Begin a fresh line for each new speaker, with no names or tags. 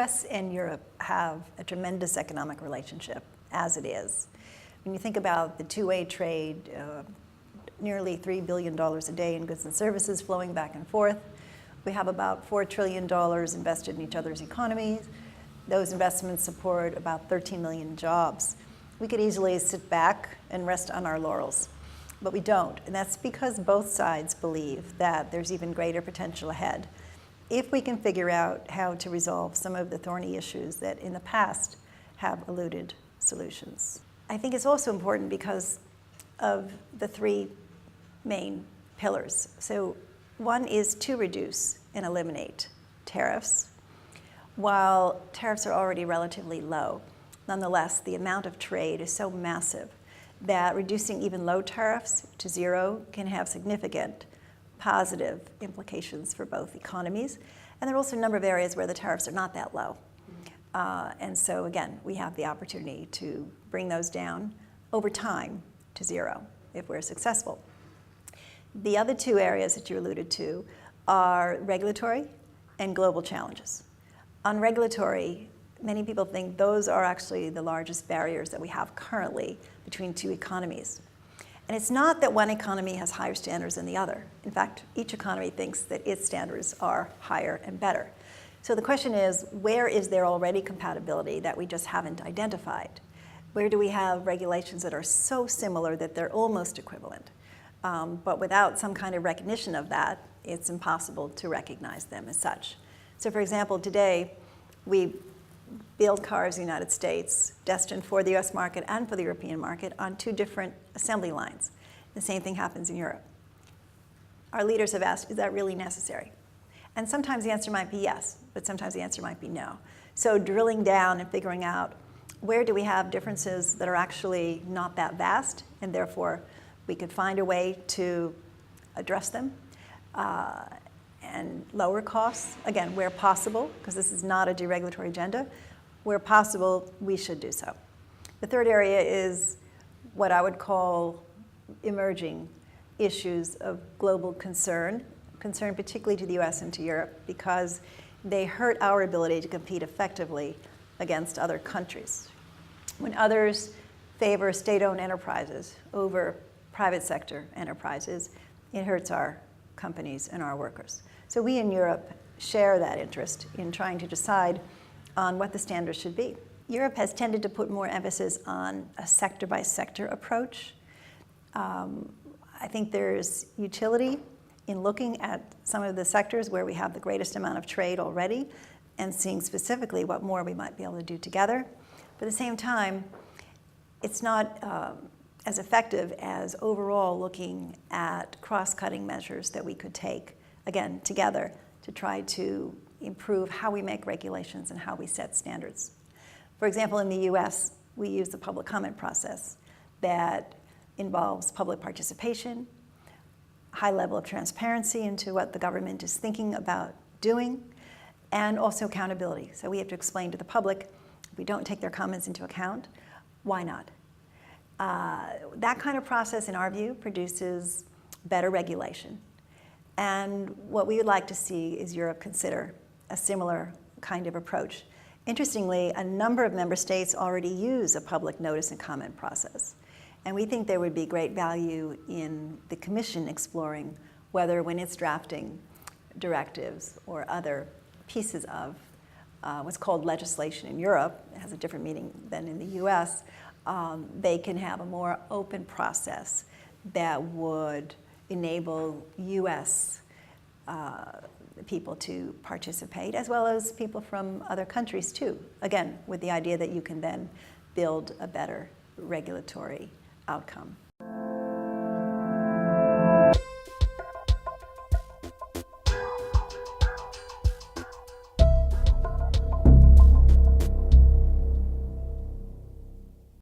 US and Europe have a tremendous economic relationship as it is. When you think about the two-way trade, nearly $3 billion a day in goods and services flowing back and forth. We have about $4 trillion invested in each other's economies. Those investments support about 13 million jobs. We could easily sit back and rest on our laurels, but we don't. And that's because both sides believe that there's even greater potential ahead if we can figure out how to resolve some of the thorny issues that in the past have eluded solutions. I think it's also important because of the three main pillars. So one is to reduce and eliminate tariffs. While tariffs are already relatively low, nonetheless, the amount of trade is so massive that reducing even low tariffs to zero can have significant positive implications for both economies. And there are also a number of areas where the tariffs are not that low. And so again, we have the opportunity to bring those down over time to zero if we're successful. The other two areas that you alluded to are regulatory and global challenges. On regulatory, many people think those are actually the largest barriers that we have currently between two economies. And it's not that one economy has higher standards than the other. In fact, each economy thinks that its standards are higher and better. So the question is, where is there already compatibility that we just haven't identified? Where do we have regulations that are so similar that they're almost equivalent? But without some kind of recognition of that, it's impossible to recognize them as such. So for example, today, we build cars in the United States destined for the US market and for the European market on two different assembly lines. The same thing happens in Europe. Our leaders have asked, is that really necessary? And sometimes the answer might be yes, but sometimes the answer might be no. So drilling down and figuring out where do we have differences that are actually not that vast, and therefore we could find a way to address them and lower costs, again, where possible, because this is not a deregulatory agenda. Where possible, we should do so. The third area is what I would call emerging issues of global concern particularly to the US and to Europe, because they hurt our ability to compete effectively against other countries. When others favor state-owned enterprises over private sector enterprises, it hurts our companies and our workers. So we in Europe share that interest in trying to decide on what the standards should be. Europe has tended to put more emphasis on a sector-by-sector approach. I think there's utility in looking at some of the sectors where we have the greatest amount of trade already and seeing specifically what more we might be able to do together. But at the same time, it's not as effective as overall looking at cross-cutting measures that we could take, again, together to try to improve how we make regulations and how we set standards. For example, in the US, we use the public comment process that involves public participation, high level of transparency into what the government is thinking about doing, and also accountability. So we have to explain to the public, if we don't take their comments into account, why not? That kind of process, in our view, produces better regulation. And what we would like to see is Europe consider a similar kind of approach. Interestingly, a number of member states already use a public notice and comment process. And we think there would be great value in the Commission exploring whether, when it's drafting directives or other pieces of what's called legislation in Europe, it has a different meaning than in the US, they can have a more open process that would enable US people to participate, as well as people from other countries too, again, with the idea that you can then build a better regulatory outcome.